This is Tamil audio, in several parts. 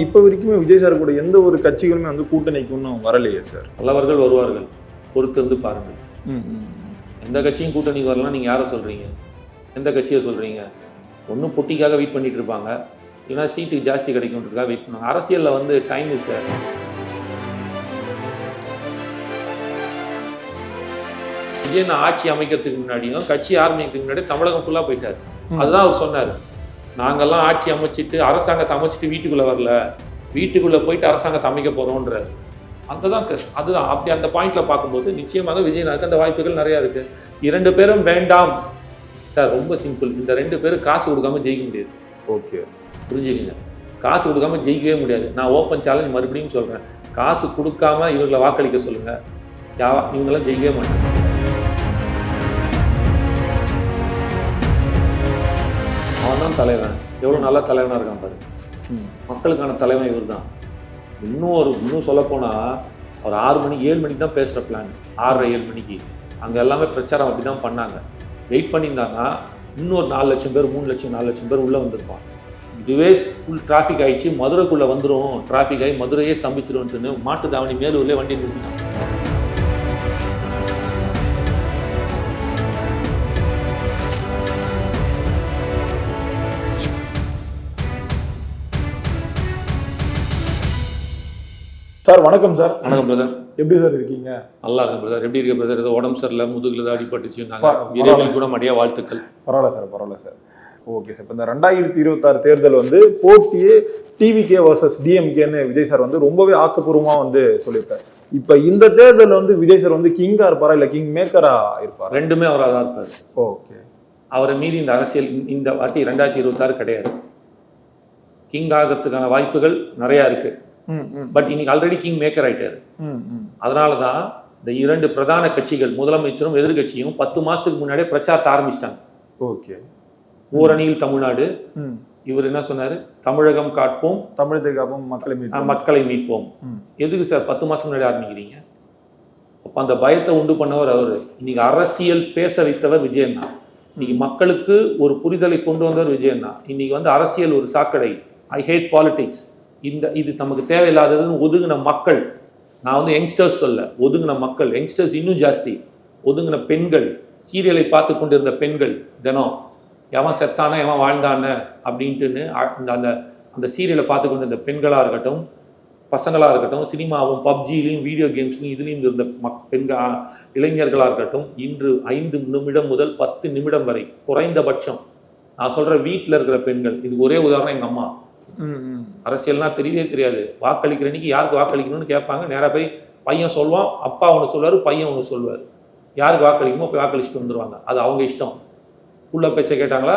இப்போ வரைக்குமே விஜய் சார் கூட எந்த ஒரு கட்சிகளுமே வந்து கூட்டணிக்கு இன்னும் வரலையே சார். நல்லவர்கள் வருவார்கள், பொறுத்திருந்து பாருங்கள். எந்த கட்சியும் கூட்டணிக்கு வரலாம். நீங்கள் யாரை சொல்கிறீங்க? எந்த கட்சியை சொல்கிறீங்க? ஒன்றும் பொட்டிக்காக வெயிட் பண்ணிட்டு இருப்பாங்க, இல்லைன்னா சீட்டுக்கு ஜாஸ்தி கிடைக்கும்ன்றதுக்காக வெயிட் பண்ணுவாங்க. அரசியலில் வந்து டைம் இஸ் தேர். விஜய் ஆட்சி அமைக்கிறதுக்கு முன்னாடியும் கட்சி ஆரம்பிக்கிறதுக்கு முன்னாடி தமிழகம் ஃபுல்லாக போயிட்டார். அதுதான் அவர் சொன்னார், நாங்கள்லாம் ஆட்சி அமைச்சிட்டு அரசாங்கத்தை அமைச்சிட்டு வீட்டுக்குள்ளே வரல, வீட்டுக்குள்ளே போயிட்டு அரசாங்கத்தை அமைக்க போகிறோன்றார். அதுதான் கஷ்டம். அதுதான் அப்படி அந்த பாயிண்டில் பார்க்கும்போது நிச்சயமாக விஜயனுக்கு அந்த வாய்ப்புகள் நிறையா இருக்குது. 2 பேரும் வேண்டாம் சார், ரொம்ப சிம்பிள். இந்த 2 பேரும் காசு கொடுக்காம ஜெயிக்க முடியாது. ஓகே, புரிஞ்சுக்கங்க. காசு கொடுக்காம ஜெயிக்கவே முடியாது. நான் ஓப்பன் சேலஞ்ச் மறுபடியும் சொல்கிறேன், காசு கொடுக்காம இவங்களை வாக்களிக்க சொல்லுங்கள், இவங்கெல்லாம் ஜெயிக்கவே மாட்டாங்க. அவன் தான் தலைவன். எவ்வளோ நல்ல தலைவனாக இருக்கான் பாரு. மக்களுக்கான தலைவன் இவர் தான். இன்னும் சொல்லப்போனால் ஒரு 6 மணி 7 மணிக்கு தான் பேசுகிற பிளான். 6:30 7 மணிக்கு அங்கே எல்லாமே பிரச்சாரம் அப்படி தான் பண்ணாங்க. வெயிட் பண்ணியிருந்தாங்கன்னா இன்னொரு 4 லட்சம் பேர் 3 லட்சம் 4 லட்சம் பேர் உள்ளே வந்திருப்பான். இதுவே ஃபுல் டிராஃபிக் ஆகிடுச்சு, மதுரைக்குள்ளே வந்துடும், டிராஃபிக் ஆகி மதுரையே ஸ்தம்பிச்சிரும்னு மாட்டு தாவணி மேலூர்லேயே வண்டி நிறுத்தினாங்க. சார் வணக்கம் சார். வணக்கம் பிரதர். எப்படி சார் இருக்கீங்க? நல்லா இருக்கு பிரதர். எப்படி இருக்க பிரதர்? ஏதோ உடம்பு சரியில்லை, முதுகுல தான் அடிபட்டுச்சு. கூட மடியா வாழ்த்துக்கள். பரவாயில்ல சார், பரவாயில்ல சார். Okay sir. இப்போ இந்த 2026 தேர்தல் வந்து போட்டியே டிவிகே வர்சஸ் டிஎம்கேன்னு விஜய் சார் வந்து ரொம்பவே ஆக்கப்பூர்வமாக வந்து சொல்லியிருக்காரு. இப்போ இந்த தேர்தல் வந்து விஜய் சார் வந்து கிங்கா இருப்பாரா இல்லை கிங் மேக்கரா இருப்பாரா? ரெண்டுமே அவராக தான் இருப்பார். ஓகே. அவரை மீறி இந்த அரசியல் இந்த வாட்டி 2026 கிடையாது. கிங் ஆகிறதுக்கான வாய்ப்புகள் நிறையா இருக்கு. பட் இன்னைக்கு ஆல்ரெடி கிங் மேக்கர் ஆயிட்டாரு. அதனால தான் இந்த 2 பிரதான கட்சிகள், முதலமைச்சரும் எதிர்கட்சியும் 10 மாசத்துக்கு முன்னாடியே பிரச்சாரத்தை ஆரம்பிச்சிட்டாங்க. ஓகே. ஓரணியில் தமிழ்நாடு. இவர் என்ன சொன்னாரு? தமிழகம் காட்போம், தமிழகத்தை காப்போம், மக்களை மீட்போம். எதுக்கு சார் 10 மாசம் முன்னாடி ஆரம்பிக்கிறீங்க? அப்ப அந்த பயத்தை உண்டு பண்ணவர் அவரு. இன்னைக்கு அரசியல் பேச வைத்தவர் விஜயண்ணா. இன்னைக்கு மக்களுக்கு ஒரு புரிதலை கொண்டு வந்தவர் விஜயண்ணா. இன்னைக்கு வந்து அரசியல் ஒரு சாக்கடை, ஐ ஹேட் பாலிடிக்ஸ், இது நமக்கு தேவையில்லாததுன்னு ஒதுங்கின மக்கள். நான் வந்து யங்ஸ்டர்ஸ் சொல்ல, ஒதுங்கின மக்கள். யங்ஸ்டர்ஸ் இன்னும் ஜாஸ்தி. ஒதுங்கின பெண்கள், சீரியலை பார்த்து கொண்டிருந்த பெண்கள், தினம் எவன் செத்தானே எவன் வாழ்ந்தானே அப்படின்ட்டுன்னு அந்த அந்த சீரியலை பார்த்து கொண்டிருந்த பெண்களாக இருக்கட்டும், பசங்களாக இருக்கட்டும், சினிமாவும் பப்ஜிலையும் வீடியோ கேம்ஸ்லையும் இதுலேயும் இருந்த பெண்கள் இளைஞர்களாக இருக்கட்டும், இன்று 5 நிமிடம் முதல் 10 நிமிடம் வரை குறைந்தபட்சம், நான் சொல்கிற வீட்டில் இருக்கிற பெண்கள். இதுக்கு ஒரே உதாரணம் எங்கள் அம்மா. அரசியல்னா தெரியவே தெரியாது. வாக்களிக்கிற அன்னைக்கு யாருக்கு வாக்களிக்கணும்னு கேட்பாங்க. நேராக போய் பையன் சொல்லுவான், அப்பா ஒன்று சொல்லுவார், பையன் ஒன்று சொல்லுவார். யாருக்கு வாக்களிக்குமோ போய் வாக்களிச்சுட்டு வந்துடுவாங்க. அது அவங்க இஷ்டம். புள்ள பேச்சை கேட்டாங்களா,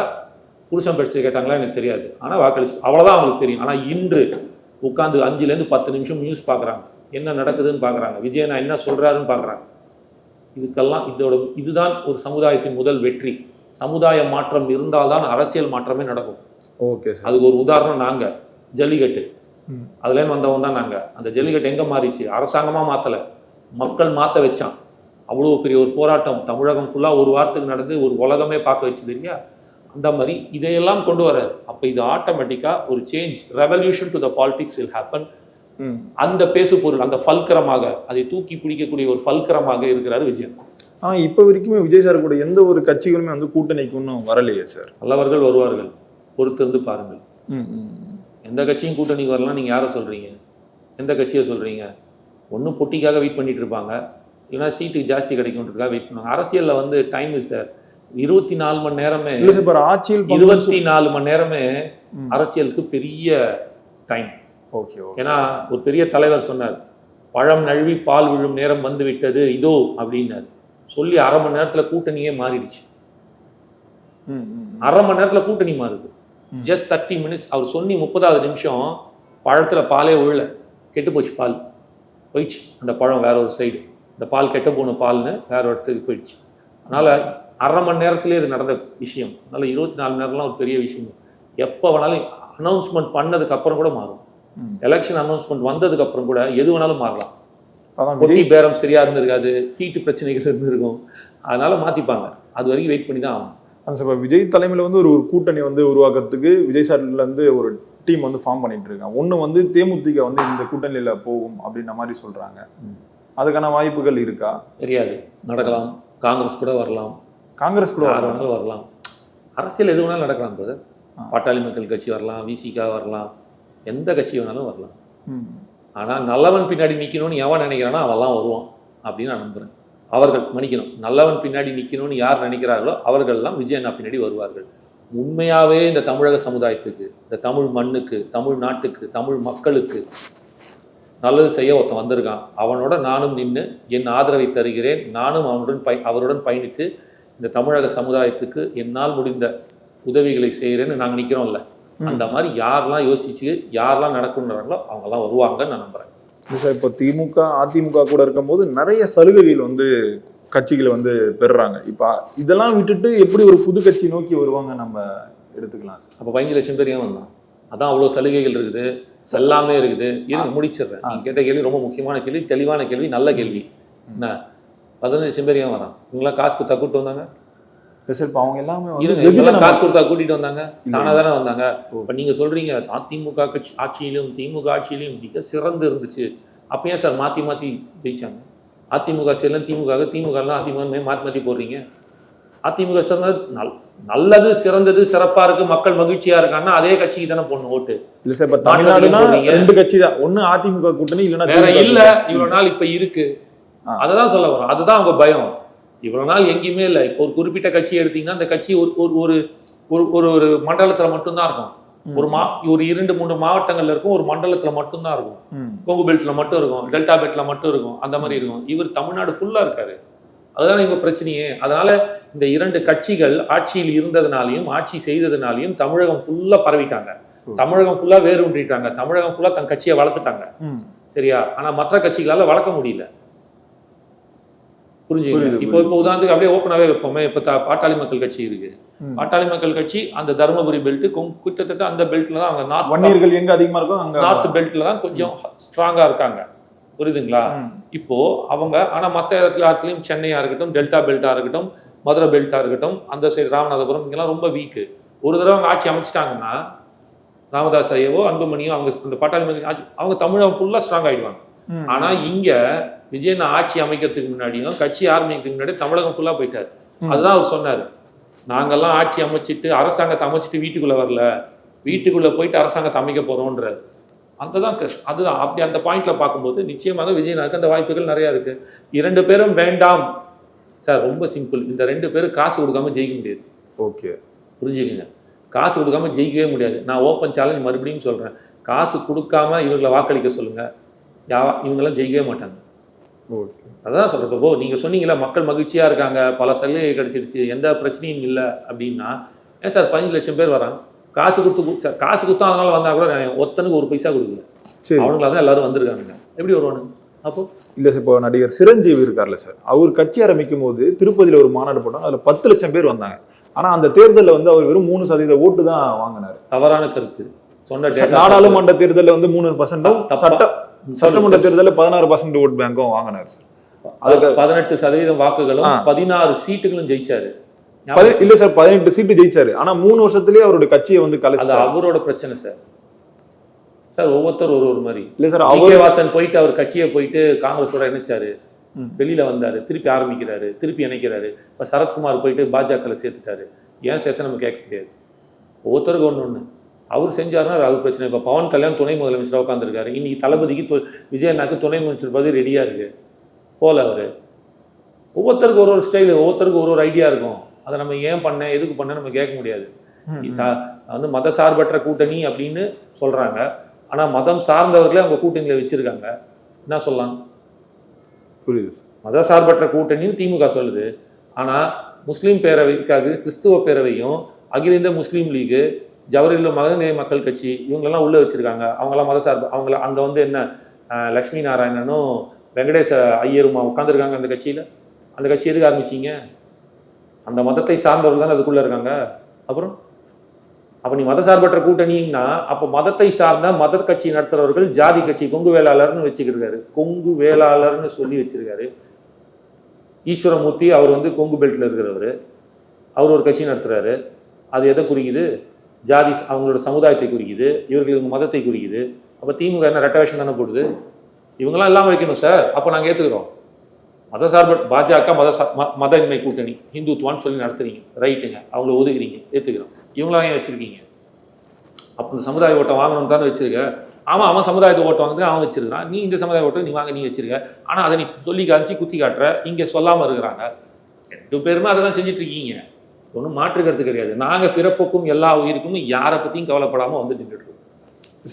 புருஷன் பேச்சை கேட்டாங்களா எனக்கு தெரியாது, ஆனால் வாக்களிச்சு அவ்வளோதான் அவங்களுக்கு தெரியும். ஆனால் இன்று உட்காந்து 5லேருந்து 10 நிமிஷம் நியூஸ் பார்க்குறாங்க, என்ன நடக்குதுன்னு பார்க்குறாங்க, விஜயனா என்ன சொல்கிறாருன்னு பார்க்குறாங்க. இதுக்கெல்லாம் இதுதான் ஒரு சமுதாயத்தின் முதல் வெற்றி. சமுதாய மாற்றம் இருந்தால்தான் அரசியல் மாற்றமே நடக்கும். Okay sir. அதுக்கு ஒரு உதாரணம் நாங்கள் ஜல்லிக்கட்டு. அதுலேருந்து வந்தவங்க தான் நாங்கள். அந்த ஜல்லிக்கட்டு எங்கே மாறிச்சு? அரசாங்கமாக மாற்றலை, மக்கள் மாற்ற வச்சான். அவ்வளோ பெரிய ஒரு போராட்டம் தமிழகம் ஃபுல்லாக ஒரு வாரத்துக்கு நடந்து ஒரு உலகமே பார்க்க வச்சுது இல்லையா? அந்த மாதிரி இதையெல்லாம் கொண்டு வர. அப்போ இது ஆட்டோமேட்டிக்காக ஒரு change, revolution to the politics will happen. அந்த பேசு பொருள், அந்த ஃபல்கரமாக, அதை தூக்கி பிடிக்கக்கூடிய ஒரு ஃபல்கரமாக இருக்கிறாரு விஜயன். இப்போ வரைக்குமே விஜய் சார் கூட எந்த ஒரு கட்சிகளுமே வந்து கூட்டணிக்கு இன்னும் வரலையே சார். நல்லவர்கள் வருவார்கள், பொறுத்திருந்து பாருங்கள். எந்த கட்சியும் கூட்டணிக்கு வரலாம். நீங்கள் யாரை சொல்கிறீங்க? எந்த கட்சியை சொல்கிறீங்க? ஒன்றும் பொட்டிக்காக வெயிட் பண்ணிட்டு இருப்பாங்க, இல்லைன்னா சீட்டுக்கு ஜாஸ்தி கிடைக்கும்ன்றதுக்காக வெயிட் பண்ணுவாங்க. அரசியலில் வந்து டைம் இஸ் தேர். 24 மணி நேரமே ஆட்சியில் 24 மணி நேரமே அரசியலுக்கு பெரிய டைம். ஓகே. ஏன்னா ஒரு பெரிய தலைவர் சொன்னார், பழம் நழுவி பால் விழும் நேரம் வந்து விட்டது இதோ அப்படின்னாரு. சொல்லி 1/2 மணி நேரத்தில் கூட்டணியே மாறிடுச்சு. 1/2 மணி நேரத்தில் கூட்டணி மாறுது. Just 30 minutes. அவர் சொன்னி 30வது நிமிஷம் பழத்தில் பாலே உள்ள கெட்டு போச்சு, பால் போயிடுச்சு. அந்த பழம் வேற ஒரு சைடு, இந்த பால் கெட்ட போன பால்னு வேற ஒரு இடத்துக்கு போயிடுச்சு. அதனால் 1/2 மணி நேரத்துலேயே இது நடந்த விஷயம். அதனால் 24 மணி நேரம்லாம் ஒரு பெரிய விஷயம். எப்போ வேணாலும் அனௌன்ஸ்மெண்ட் பண்ணதுக்கப்புறம் கூட மாறும். எலெக்ஷன் அனௌன்ஸ்மெண்ட் வந்ததுக்கப்புறம் கூட எது வேணாலும் மாறலாம். பொட்டி பேரம் சரியாக இருந்திருக்காது, சீட்டு பிரச்சனைகள் இருந்திருக்கும், அதனால் மாற்றிப்பாங்க. அது வரைக்கும் வெயிட் பண்ணி தான் ஆகும். அந்த இப்ப விஜய் தலைமையில வந்து ஒரு கூட்டணி வந்து உருவாக்குறதுக்கு விஜய் சார்ல இருந்து ஒரு டீம் வந்து ஃபார்ம் பண்ணிட்டு இருக்காங்க. ஒண்ணு வந்து தேமுதிக வந்து இந்த கூட்டணியில போகும் அப்படின்ற மாதிரி சொல்றாங்க. அதுக்கான வாய்ப்புகள் இருக்கா? தெரியாது, நடக்கலாம். காங்கிரஸ் கூட வரலாம், காங்கிரஸ் கூட யார் வேணாலும் வரலாம். அரசியல் எது வேணாலும் நடக்கலாம் பிரதர். பாட்டாளி மக்கள் கட்சி வரலாம், விசிகா வரலாம், எந்த கட்சி வேணாலும் வரலாம். ஆனால் நல்லவன் பின்னாடி நிற்கணும்னு எவன் நினைக்கிறானோ அவெல்லாம் வருவான் அப்படின்னு நான் நம்புகிறேன். அவர்கள் மன்னிக்கணும், நல்லவன் பின்னாடி நிற்கணும்னு யார் நினைக்கிறார்களோ அவர்கள்லாம் விஜய் அண்ணா பின்னாடி வருவார்கள். உண்மையாகவே இந்த தமிழக சமுதாயத்துக்கு, இந்த தமிழ் மண்ணுக்கு, தமிழ் நாட்டுக்கு, தமிழ் மக்களுக்கு நல்லது செய்ய ஒருத்தன் வந்திருக்கான். அவனோட நானும் நின்று என் ஆதரவை தருகிறேன். நானும் அவருடன் பயணித்து இந்த தமிழக சமுதாயத்துக்கு என்னால் முடிந்த உதவிகளை செய்கிறேன்னு நாங்கள் நிற்கிறோம்ல, அந்த மாதிரி யாரெல்லாம் யோசிச்சு யாரெல்லாம் நடக்கணுன்றாங்களோ அவங்கெல்லாம் வருவாங்கன்னு நான் நம்புகிறேன். சார், இப்போ திமுக அதிமுக கூட இருக்கும்போது நிறைய சலுகைகள் வந்து கட்சிகளை வந்து பெறுறாங்க. இப்போ இதெல்லாம் விட்டுட்டு எப்படி ஒரு புது கட்சி நோக்கி வருவாங்க நம்ம எடுத்துக்கலாம் சார். அப்போ 15 லட்சம் பேர் ஏன் வந்தான்? அதான் அவ்வளோ சலுகைகள் இருக்குது, எல்லாமே இருக்குது. இருக்கு, முடிச்சிடுறேன். நீங்கள் கேட்ட கேள்வி ரொம்ப முக்கியமான கேள்வி, தெளிவான கேள்வி, நல்ல கேள்வி. என்ன 15 லட்சம் பேர் ஏன் வரான்? இவங்களாம் காசு கொடுத்தா கூப்பிட்டு வந்தாங்க? சார், இப்போ அவங்க எல்லாமே இவங்கெல்லாம் காசு கொடுத்தா கூட்டிட்டு வந்தாங்க, தானே தானே வந்தாங்க. இப்போ நீங்கள் சொல்கிறீங்க அதிமுக கட்சி ஆட்சியிலும் திமுக ஆட்சியிலையும் மிக சிறந்து இருந்துச்சு. அப்போ ஏன் சார் மாற்றி மாற்றி ஜெயிச்சாங்க? அதிமுக செயலும் திமுக, திமுகலாம் அதிமுக மாற்றி போடுறீங்க. அதிமுக சிறந்தது, நல்லது, சிறந்தது, சிறப்பா இருக்கு, மக்கள் மகிழ்ச்சியா இருக்காங்கன்னா அதே கட்சிக்கு தானே போடணும் ஓட்டு. இல்ல சார், இப்ப தமிழ்நாடுனா ரெண்டு கட்சி தான், ஒண்ணு அதிமுக கூட்டணி, இல்லைன்னா வேற இல்ல. இவ்வளவு நாள் இப்ப இருக்கு, அததான் சொல்ல வரும். அதுதான் அவங்க பயம். இவ்வளவு நாள் எங்கேயுமே இல்லை. இப்போ ஒரு குறிப்பிட்ட கட்சி எடுத்தீங்கன்னா அந்த கட்சி ஒரு மண்டலத்துல மட்டும்தான் இருக்கும். ஒரு 2-3 மாவட்டங்கள்ல இருக்கும், ஒரு மண்டலத்துல மட்டும்தான் இருக்கும். கொங்கு பெல்ட்ல மட்டும் இருக்கும், டெல்டா பெல்ட்ல மட்டும் இருக்கும், அந்த மாதிரி இருக்கும். இவர் தமிழ்நாடு ஃபுல்லா இருக்காரு. அதுதான் இவங்க பிரச்சனையே. அதனால இந்த 2 கட்சிகள் ஆட்சியில் இருந்ததுனாலையும் ஆட்சி செய்ததுனாலையும் தமிழகம் ஃபுல்லா பரவிட்டாங்க, தமிழகம் ஃபுல்லா வேரூன்றிட்டாங்க, தமிழகம் ஃபுல்லா தன் கட்சியை வளர்த்துட்டாங்க. சரியா? ஆனா மற்ற கட்சிகளால வளர்க்க முடியல. புரிஞ்சுங்க. இப்போ உதாரணத்துக்கு அப்படியே ஓப்பனாவே வைப்போமே. இப்ப பாட்டாளி மக்கள் கட்சி இருக்கு. பாட்டாளி மக்கள் கட்சி அந்த தருமபுரி பெல்ட் கிட்டத்தட்ட அந்த பெல்ட்ல தான் அவங்க நார்த் எங்க அதிகமா இருக்கும், அங்க நார்த் பெல்ட்ல தான் கொஞ்சம் ஸ்ட்ராங்கா இருக்காங்க. புரியுதுங்களா? இப்போ அவங்க ஆனா மற்ற இடத்துலயும் சென்னையா இருக்கட்டும், டெல்டா பெல்ட்டா இருக்கட்டும், மதுரை பெல்ட்டா இருக்கட்டும், அந்த சைடு ராமநாதபுரம் இங்கெல்லாம் ரொம்ப வீக்கு. ஒரு தடவை அவங்க ஆட்சி அமைச்சிட்டாங்கன்னா ராமதாஸ் ஐயவோ அன்புமணியோ அவங்க அந்த பாட்டாளி மக்கள் ஆட்சி அவங்க தமிழகம் ஃபுல்லா ஸ்ட்ராங் ஆயிடுவாங்க. ஆனா இங்க விஜயன் ஆட்சி அமைக்கிறதுக்கு முன்னாடியும் கட்சி ஆரம்பிக்கிறதுக்கு முன்னாடி தமிழகம் ஃபுல்லா போயிட்டாரு. அதுதான் அவர் சொன்னாரு, நாங்கெல்லாம் ஆட்சி அமைச்சிட்டு அரசாங்கத்தை அமைச்சிட்டு வீட்டுக்குள்ள வரல, வீட்டுக்குள்ள போயிட்டு அரசாங்கத்தை அமைக்க போறோம்ன்றாரு. அதுதான் அதுதான் அப்படி அந்த பாயிண்ட்ல பார்க்கும்போது நிச்சயமாக விஜயனுக்கு அந்த வாய்ப்புகள் நிறைய இருக்கு. 2 பேரும் வேண்டாம் சார், ரொம்ப சிம்பிள். இந்த 2 பேரும் காசு கொடுக்காம ஜெயிக்க முடியாது. ஓகே, புரிஞ்சுக்கங்க. காசு கொடுக்காம ஜெயிக்கவே முடியாது. நான் ஓப்பன் சேலஞ்ச் மறுபடியும் சொல்றேன், காசு கொடுக்காம இவங்களை வாக்களிக்க சொல்லுங்க, இவங்கெல்லாம் ஜெயிக்கவே மாட்டாங்க. அதான் சொல்றேன். இப்போ நீங்க சொன்னீங்களா மக்கள் மகிழ்ச்சியா இருக்காங்க, பல சலுகை கிடைச்சிருச்சு, எந்த பிரச்சனையும் இல்லை அப்படின்னா, ஏன் சார் 15 லட்சம் பேர் வரான்? காசு கொடுத்து சார், காசு கொடுத்தா அதனால வந்தா கூட ஒருத்தனுக்கு 1 பைசா கொடுக்கல, அவனுங்களா தான் எல்லாரும் வந்திருக்காங்க. எப்படி வருவானுங்க அப்போ? இல்ல சார், இப்போ நடிகர் சிரஞ்சீவி இருக்கார்ல சார், அவர் கட்சி ஆரம்பிக்கும் போது திருப்பதியில ஒரு மாநாடு போட்டாங்க, அதுல 10 லட்சம் பேர் வந்தாங்க. ஆனா அந்த தேர்தலில் வந்து அவர் வெறும் 3% ஓட்டு தான் வாங்கினாரு. தவறான கருத்து சொன்ன. நாடாளுமன்ற தேர்தலில் வந்து 3%, சட்டமன்ற தேர்தலில் 16% ஓட் பேங்கும் வாங்கினாரு சார். அதுக்கு 18% வாக்குகளும் 16 சீட்டுகளும் ஜெயிச்சாரு. இல்ல சார், 18 சீட்டு ஜெயிச்சாரு. ஆனா 3 வருஷத்துலயே அவரோட கட்சியை வந்து கலைச்சு. அவரோட பிரச்சனை சார். சார் ஒவ்வொருத்தர் ஒரு மாதிரி. இல்ல சார், வாசன் போயிட்டு அவர் கட்சியை போயிட்டு காங்கிரஸோட இணைச்சாரு, வெளியில வந்தாரு, திருப்பி ஆரம்பிக்கிறாரு, திருப்பி இணைக்கிறாரு. இப்ப சரத்குமார் போயிட்டு பாஜகவில் சேர்த்துட்டாரு. ஏன் சேர்த்து நம்ம கேட்க முடியாது. ஒவ்வொருத்தருக்கு ஒண்ணு அவர் செஞ்சாருன்னா அவர் பிரச்சனை. இப்ப பவன் கல்யாண் துணை முதலமைச்சராக உட்காந்துருக்காரு. இன்னைக்கு தளபதிக்கு விஜயண்ணாக்கு துணை முதலமைச்சர் பதவி ரெடியா இருக்கு போல. அவரு ஒவ்வொருத்தருக்கு ஒரு ஸ்டைலு, ஒவ்வொருத்தருக்கு ஒரு ஐடியா இருக்கும். அதை நம்ம ஏன் பண்ண எதுக்கு பண்ண நம்ம கேட்க முடியாது. வந்து மத சார்பற்ற கூட்டணி அப்படின்னு சொல்றாங்க, ஆனா மதம் சார்ந்தவர்களே அவங்க கூட்டணியில வச்சிருக்காங்க. என்ன சொல்லலாம்? புரியுது. மத சார்பற்ற கூட்டணின்னு திமுக சொல்லுது. ஆனா முஸ்லீம் பேரவைக்காக கிறிஸ்துவ பேரவையும் அகில இந்திய முஸ்லீம் லீகு, ஜவஹர்லால் மகநேய மக்கள் கட்சி இவங்களெல்லாம் உள்ள வச்சிருக்காங்க. அவங்களாம் மத சார்பு. அவங்கள அங்க வந்து என்ன லட்சுமி நாராயணனும் வெங்கடேச ஐயருமா உட்காந்துருக்காங்க அந்த கட்சியில. அந்த கட்சி எதுக்கு ஆரம்பிச்சிங்க? அந்த மதத்தை சார்ந்தவர்கள் தானே அதுக்குள்ள இருக்காங்க. அப்புறம் அப்ப நீ மத சார்பற்ற கூட்டணின்னா அப்போ மதத்தை சார்ந்த மத கட்சி நடத்துறவர்கள் ஜாதி கட்சி கொங்கு வேளாளர்னு வச்சுக்கிருக்காரு. கொங்கு வேளாளர்னு சொல்லி வச்சிருக்காரு. ஈஸ்வரமூர்த்தி அவர் வந்து கொங்கு பெல்ட்ல இருக்கிறவர். அவர் ஒரு கட்சி நடத்துறாரு, அது எதை குறிக்குது? ஜாதி, அவங்களோட சமுதாயத்தை குறிக்குது, இவர்களுக்கு மதத்தை குறிக்குது. அப்போ திமுக என்ன ரெட்ட வேஷம் தானே போடுது? இவங்கெல்லாம் எல்லாம் வைக்கணும் சார், அப்போ நாங்கள் ஏற்றுக்கிறோம். மத சார்பு பாஜக மத இன்மை கூட்டணி ஹிந்துத்வான்னு சொல்லி நடத்துறீங்க, ரைட்டுங்க, அவங்கள ஒதுக்குறீங்க, ஏற்றுக்கிறோம். இவங்களாம் ஏன் வச்சிருக்கீங்க? அப்போ இந்த சமுதாய ஓட்டம் வாங்கணும்னு தானே வச்சிருக்க. ஆமாம், அவன் சமுதாயத்தை ஓட்டு வாங்குது, அவன் வச்சிருக்கான். நீ இந்த சமுதாய ஓட்டம் நீ வாங்க, நீ வச்சிருக்க. ஆனால் அதை நீ சொல்லி காமிச்சு குத்தி காட்டுற, இங்கே சொல்லாமல் இருக்கிறாங்க. 2 பேருமே அதை தான் செஞ்சுட்டு இருக்கீங்க. ஒன்றும் மாற்றுக்கிறது கிடையாது. நாங்கள் பிறப்புக்கும் எல்லா உயிருக்கும் யாரை பற்றியும் கவலைப்படாமல் வந்து நின்றுட்டு இருக்கோம்.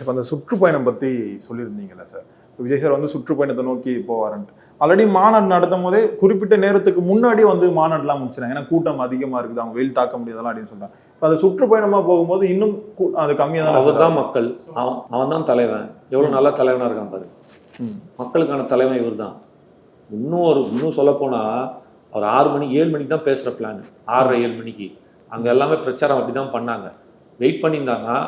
இப்போ அந்த சுற்றுப்பயணம் பற்றி சொல்லியிருந்தீங்களா சார்? விஜய் சார் வந்து சுற்றுப்பயணத்தை நோக்கி போவாருன்ட்டு ஆல்ரெடி மாநாடு நடத்தும் போதே குறிப்பிட்ட நேரத்துக்கு முன்னாடி வந்து மாநாடுலாம் முடிச்சிடாங்க. ஏன்னா கூட்டம் அதிகமாக இருக்குது, அவங்க வெயில் தாக்க முடியாதெல்லாம் அப்படின்னு சொல்கிறாங்க. இப்போ அது சுற்றுப்பயணமாக போகும்போது இன்னும் அது கம்மியாக தான். அவர் தான் மக்கள், அவன் தான் தலைவன். எவ்வளோ நல்ல தலைவனாக இருக்கான் பாரு. மக்களுக்கான தலைவன் இவர் தான். இன்னும் சொல்லப்போனால் அவர் 6 மணி 7 மணிக்கு தான் பேசுகிற பிளான். 6:30 7 மணிக்கு அங்கே எல்லாமே பிரச்சாரம் அப்படி தான் பண்ணாங்க. வெயிட் பண்ணியிருந்தாங்கன்னா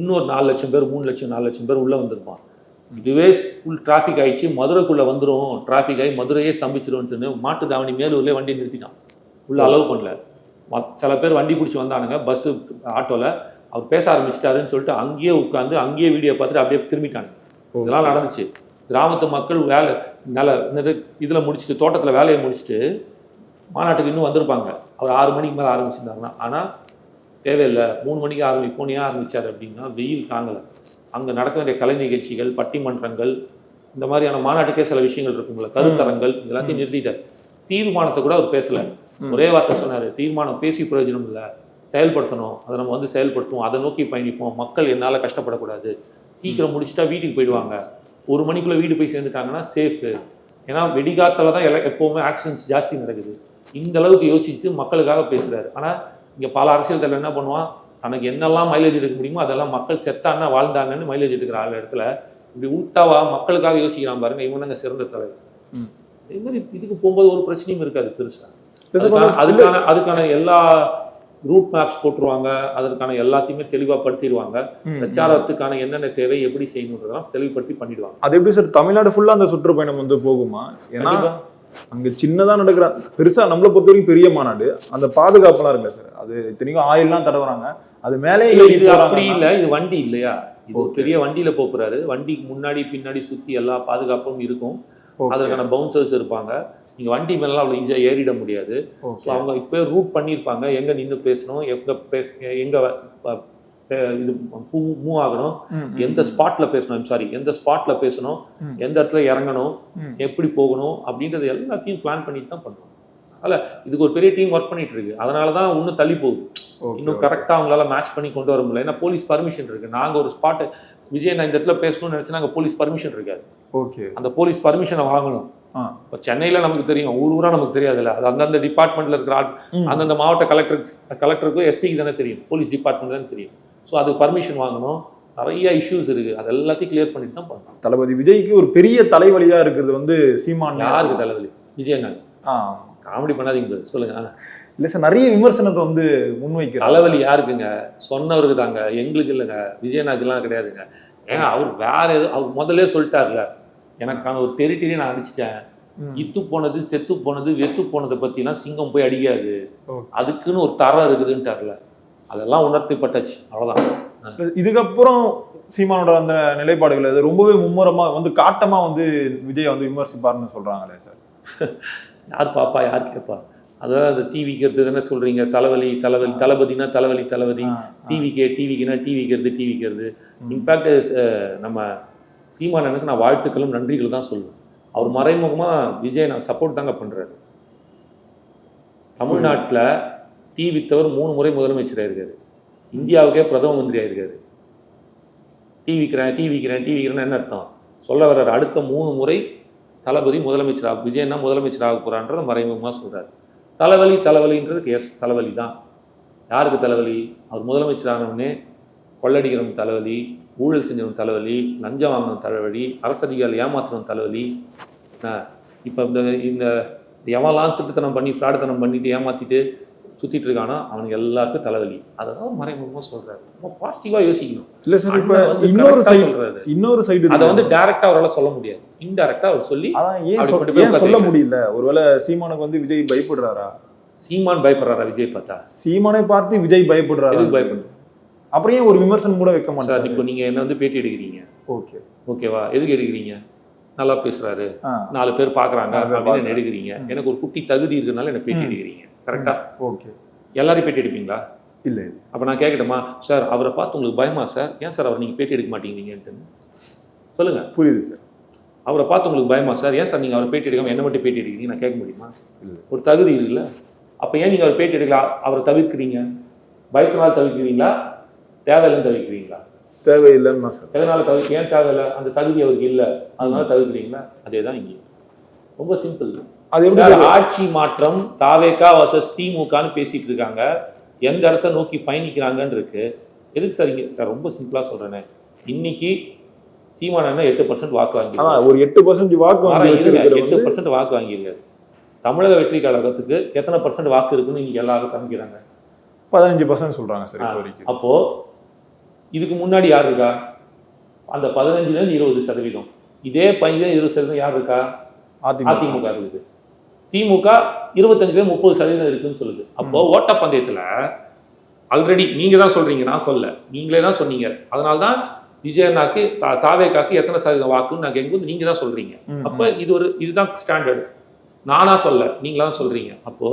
இன்னொரு 4 லட்சம் பேர் 3 லட்சம் 4 லட்சம் பேர் உள்ளே வந்திருப்பான். இதுவே ஃபுல் டிராஃபிக் ஆகிடுச்சு, மதுரைக்குள்ளே வந்துடும், டிராஃபிக் ஆகி மதுரையே ஸ்தம்பிச்சிரும்ட்டுன்னு மாட்டு தாவணி மேலூர்லேயே வண்டி நிறுத்திட்டான். உள்ளே அலோவ் பண்ணல. சில பேர் வண்டி பிடிச்சி வந்தானுங்க, பஸ்ஸு ஆட்டோவில். அவர் பேச ஆரம்பிச்சிட்டாருன்னு சொல்லிட்டு அங்கேயே உட்காந்து அங்கேயே வீடியோ பார்த்துட்டு அப்படியே திரும்பிட்டாங்க. இதெல்லாம் நடந்துச்சு. கிராமத்து மக்கள் வேலை இதில் முடிச்சுட்டு, தோட்டத்தில் வேலையை முடிச்சுட்டு மாநாட்டுக்கு இன்னும் வந்திருப்பாங்க. அவர் 6 மணிக்கு மேலே ஆரம்பிச்சிருந்தாருன்னா. ஆனால் தேவையில்லை, 3 மணிக்கு ஆரம்பிப்போம். ஏன் ஆரம்பித்தார் அப்படின்னா வெயில் தாங்கலை. அங்கே நடக்க வேண்டிய கலை நிகழ்ச்சிகள், பட்டிமன்றங்கள், இந்த மாதிரியான மாநாட்டுக்கே சில விஷயங்கள் இருக்குங்களா, கருத்தரங்கள், எல்லாத்தையும் நிறுத்திட்டார். தீர்மானத்தை கூட அவர் பேசலை. ஒரே வார்த்தை சொன்னார், தீர்மானம் பேசி பிரயோஜனம் இல்லை, செயல்படுத்தணும். அதை நம்ம வந்து செயல்படுத்துவோம், அதை நோக்கி பயணிப்போம். மக்கள் என்னால் கஷ்டப்படக்கூடாது, சீக்கிரம் முடிச்சுட்டா வீட்டுக்கு போயிடுவாங்க, 1 மணிக்குள்ளே வீடு போய் சேர்ந்துட்டாங்கன்னா சேஃபு. ஏன்னா வெடிகாத்தில் தான் எப்போவுமே ஆக்சிடென்ட்ஸ் ஜாஸ்தி நடக்குது. இந்த அளவுக்கு யோசிச்சுட்டு மக்களுக்காக பேசுகிறாரு. ஆனால் இங்கே பல அரசியல் தலைவர் என்ன பண்ணுவான், தனக்கு என்னெல்லாம் மைலேஜ் எடுக்க முடியுமோ அதெல்லாம் மக்கள் செத்தாங்கன்னா வாழ்ந்தாங்கன்னு மைலேஜ் எடுக்கிற ஆள் இடத்துல இப்படி உள்டாவா மக்களுக்காக யோசிக்கிறான் பாருங்க. இவங்க தாங்க சிறந்த தலைவர். இதே மாதிரி இதுக்கு போகும்போது ஒரு பிரச்சனையும் இருக்காது பெருசாக. அதுக்கான எல்லா ரூட் மேப்ஸ் போட்டுருவாங்க, அதற்கான எல்லாத்தையுமே தெளிவாக படுத்திடுவாங்க. பிரச்சாரத்துக்கான என்னென்ன தேவை, எப்படி செய்யணுன்றதெல்லாம் தெளிவுபடுத்தி பண்ணிடுவாங்க. அது எப்படி சார் தமிழ்நாடு ஃபுல்லாக அந்த சுற்றுப்பயணம் வந்து போகுமா? ஏன்னா அங்கே சின்னதாக நடக்கிற பெருசாக நம்மளை பொறுத்த வரைக்கும் பெரிய மாநாடு, அந்த பாதுகாப்புலாம் இருக்குல்ல சார், அது இத்தனைக்கும் ஆயில்லாம் தடவுறாங்க, அது மேலே இது அப்படி இல்லை. இது வண்டி இல்லையா, இது பெரிய வண்டியில் போகிறாரு. வண்டிக்கு முன்னாடி பின்னாடி சுற்றி எல்லா பாதுகாப்பும் இருக்கும். அதற்கான பவுன்சர்ஸ் இருப்பாங்க. நீங்கள் வண்டி மேலாம் அவ்வளோ ஈஸியாக ஏறிட முடியாது. ஸோ அவங்க இப்போ ரூட் பண்ணியிருப்பாங்க, எங்கே நின்று பேசணும், எங்கே இது மூவ் ஆகணும், எந்த ஸ்பாட்ல பேசணும், எந்த ஸ்பாட்ல பேசணும், எந்த இடத்துல இறங்கணும், எப்படி போகணும் அப்படின்றது எல்லாத்தையும் பிளான் பண்ணிட்டு தான் பண்ணுவோம். அதனால இதுக்கு ஒரு பெரிய டீம் ஒர்க் பண்ணிட்டு இருக்கு. அதனாலதான் இன்னும் தள்ளி போகுது. இன்னும் கரெக்டா அவங்களால மேட்ச் பண்ணி கொண்டு வர முடியல. ஏன்னா போலீஸ் பர்மிஷன் இருக்கு. நாங்க ஒரு ஸ்பாட் விஜய் நான் இந்த இடத்துல பேசணும்னு நினைச்சா நாங்க போலீஸ் பர்மிஷன் இருக்காது. அந்த போலீஸ் பர்மிஷனை வாங்கணும். இப்போ சென்னையில நமக்கு தெரியும், ஊரா நமக்கு தெரியாதுல்ல. அது அந்தந்த டிபார்ட்மெண்ட்ல இருக்கிற அந்தந்த மாவட்ட கலெக்டருக்கும் எஸ்பிக்கு தானே தெரியும், போலீஸ் டிபார்ட்மெண்ட் தானே தெரியும். ஸோ அதுக்கு பர்மிஷன் வாங்கணும். நிறைய இஷ்யூஸ் இருக்கு. அது எல்லாத்தையும் கிளியர் பண்ணிட்டு தான் பண்ணணும். தளபதி விஜய்க்கு ஒரு பெரிய தலைவலியா இருக்கிறது வந்து சீமான். யாருக்கு தலைவலி? விஜய் நாங்க காமெடி பண்ணாதீங்க சொல்லுங்க. இல்லை சார், நிறைய விமர்சனத்தை வந்து முன்வைக்கிற தலைவலி யாருக்குங்க? சொன்னவருக்கு தாங்க, எங்களுக்கு இல்லைங்க. விஜயநாக்குலாம் கிடையாதுங்க. ஏங்க அவர் வேற எதுவும் அவர் முதல்ல சொல்லிட்டார்ல, எனக்கான ஒரு டெரிட்டரி நான் அடிச்சிட்டேன், இத்து போனது செத்து போனது வெத்து போனதை பற்றிலாம் சிங்கம் போய் அடிக்காது, அதுக்குன்னு ஒரு தரம் இருக்குதுன்ட்டார்ல. அதெல்லாம் உணர்த்திப்பட்டாச்சு, அவ்வளோதான். இதுக்கப்புறம் சீமானோட அந்த நிலைப்பாடுகள் அது ரொம்பவே மும்முரமா வந்து காட்டமா வந்து விஜய் வந்து விமர்சிப்பாருன்னு சொல்றாங்களே சார். யார் பாப்பா யார் கேட்பா? அதாவது அந்த டிவிக்கிறது தானே சொல்றீங்க. தலைவலி தலைவலி, தளபதினா தலைவலி தலைவலி, டிவிக்குனா டிவிக்கிறது. இன்ஃபேக்ட் நம்ம சீமானனுக்கு நான் வாழ்த்துக்களும் நன்றிகள் தான் சொல்லுவேன். அவர் மறைமுகமாக விஜய் நான் சப்போர்ட் தாங்க பண்ணுறாரு. தமிழ்நாட்டில் டிவி தவிர 3 முறை முதலமைச்சராக இருக்காரு. இந்தியாவுக்கே பிரதம மந்திரியாக இருக்காரு. டிவிக்கிறேன் என்ன அர்த்தம்? சொல்ல வர்றாரு, அடுத்த 3 முறை தளபதி முதலமைச்சராக, விஜய்னா முதலமைச்சராக போகிறான்றதை மறைமுகமாக சொல்கிறார். தலைவலின்றதுக்கு தலைவலி தான். யாருக்கு தலைவலி? அவர் முதலமைச்சரானவனே கொள்ளடிக்கிறவன் தலைவலி, ஊழல் செஞ்சவன் தலைவலி, லஞ்சம் வாங்கினவன் தலைவலி, அரசதிகாரி ஏமாத்துறவன் தலைவலி. இப்போ இந்த எவெல்லாம் திட்டத்தனம் பண்ணி ஃப்ராடுத்தனம் பண்ணிட்டு ஏமாற்றிட்டு சுற்றிட்டு இருக்கானோ அவனுக்கு எல்லாருக்கும் தலைவலி. அதை தான் மறைமுகமாக சொல்கிறாரு. ரொம்ப பாசிட்டிவாக யோசிக்கணும். இல்லை சார், இப்போ இன்னொரு சைடு அதை வந்து டைரக்டாக அவரால் சொல்ல முடியாது, இன்டைரக்டாக அவர் சொல்லி ஏன் சொல்ல முடியல. ஒருவேளை சீமானுக்கு வந்து விஜய் பயப்படுறாரா? சீமான் பயப்படுறாரா விஜய் பார்த்தா? சீமானை பார்த்து விஜய் பயப்படுறாரு. எதுக்கு பயப்படுது? அப்புறம் ஏன் ஒரு விமர்சனம் கூட வைக்க சார் மாட்டாரு? இப்போ நீங்க என்ன வந்து பேட்டி எடுக்கிறீங்க, ஓகே ஓகேவா? எதுக்கு எடுக்கிறீங்க? நல்லா பேசுறாரு, 4 பேர் பாக்குறாங்க அப்படின்னு எடுக்கிறீங்க. எனக்கு ஒரு குட்டி தகுதி இருக்கிறதுனால என்ன பேட்டி எடுக்கிறீங்க, கரெக்டா? ஓகே. எல்லாரையும் பேட்டி எடுப்பீங்களா? இல்ல. அப்ப நான் கேட்கட்டுமா சார், அவரை பார்த்து உங்களுக்கு பயமா சார்? ஏன் சார் அவர் நீங்க பேட்டி எடுக்க மாட்டேங்கிறீங்கன்னு சொல்லுங்க. புரியுது சார். அவரை பார்த்து உங்களுக்கு பயமா சார்? ஏன் சார் நீங்க அவர் பேட்டி எடுக்காம என்ன மட்டும் பேட்டி எடுக்கிறீங்க நான் கேட்க முடியுமா? இல்ல. ஒரு தகுதி இருக்குல்ல, அப்ப ஏன் நீங்க அவர் பேட்டி எடுக்கலாம்? அவரை தவிர்க்கிறீங்க. பயத்தினால தவிர்க்கிறீங்களா, தேவையில்லைன்னு தவிர்க்கிறீங்களா? தேவையில்லைன்னு தான் சார். எதனால தவிர்க்க? ஏன் தேவையில்லை? அந்த தகுதி அவருக்கு இல்லை, அதனால தவிர்க்கிறீங்களா? அதே தான் இங்கே. ரொம்ப சிம்பிள். அது எப்படி ஆட்சி மாற்றம் தாவேகா வர்சஸ் திமுகன்னு பேசிட்டு இருக்காங்க, எந்த இடத்த நோக்கி பயணிக்கிறாங்கன்னு இருக்கு. எதுக்கு சார் இங்கே சார் ரொம்ப சிம்பிளா சொல்றேனே, இன்னைக்கு சீமானன்னா 8% வாக்கு வாங்கி, ஒரு 8% வாக்கு வாங்கி 8% வாக்கு வாங்கியிருக்காரு. தமிழக வெற்றி கழகத்துக்கு எத்தனை % வாக்கு இருக்குன்னு இன்னைக்கு எல்லாரும் காமிக்கிறாங்க? 15% சொல்றாங்க சார் இப்போ வரைக்கும். அப்போ இதுக்கு முன்னாடி யார் இருக்கா? அந்த 15% 20%. இதே 15-20% யார் இருக்கா? அதிமுக இருக்குது. திமுக 25-30% இருக்குன்னு சொல்லுது. அப்போ ஓட்டப்பந்தயத்துல ஆல்ரெடி நீங்க தான் சொல்றீங்க, நான் சொல்ல, நீங்களே தான் சொன்னீங்க. அதனால்தான் விஜயண்ணாக்கு தாவேகாக்கு எத்தனை சதவீதம் வாக்குன்னு நான் கேட்கும்போது நீங்க தான் சொல்றீங்க. அப்ப இதுதான் ஸ்டாண்டர்டு. நானா சொல்ல, நீங்களா தான் சொல்றீங்க. அப்போ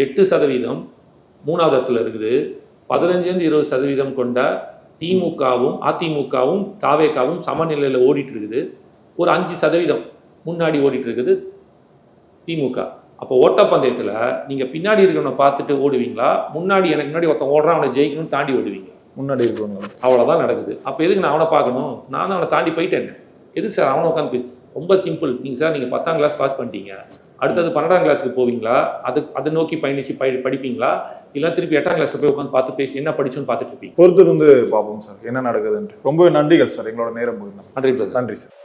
8% மூணாவது இடத்துல இருக்குது. 15-20% கொண்ட திமுகவும் அதிமுகவும் தாவேகாவும் சமநிலையில் ஓடிட்டு இருக்குது. ஒரு 5% முன்னாடி ஓடிட்டு இருக்குது திமுக. அப்போ ஓட்டப்பந்தயத்தில் நீங்க பின்னாடி இருக்கிறவனை பார்த்துட்டு ஓடுவீங்களா, முன்னாடி எனக்கு முன்னாடி ஒருத்தன் ஓடுறான் அவனை ஜெயிக்கணும்னு தாண்டி ஓடுவீங்க? முன்னாடி இருக்கவங்க. அவ்வளோதான் நடக்குது. அப்போ எதுக்கு நான் அவனை பார்க்கணும்? நானும் அவனை தாண்டி போயிட்டேன். எதுக்கு சார் அவனை உட்காந்து? ரொம்ப சிம்பிள். நீங்கள் சார் நீங்கள் 10ஆம் கிளாஸ் பாஸ் பண்ணிட்டீங்க, அடுத்தது 12ஆம் கிளாஸுக்கு போவீங்களா? அதை நோக்கி பயணிச்சு படிப்பீங்களா? இல்லை திருப்பி 8ஆம் கிளாஸில் போய் உட்காந்து பார்த்து பேசி என்ன படிச்சுன்னு பார்த்துட்டு இருப்பீங்க? பொறுத்து இருந்து பார்ப்போம் சார் என்ன நடக்குதுன்ட்டு. ரொம்ப நன்றிகள் சார், எங்களோட நேரம் போயிருந்தோம். நன்றி நன்றி சார்.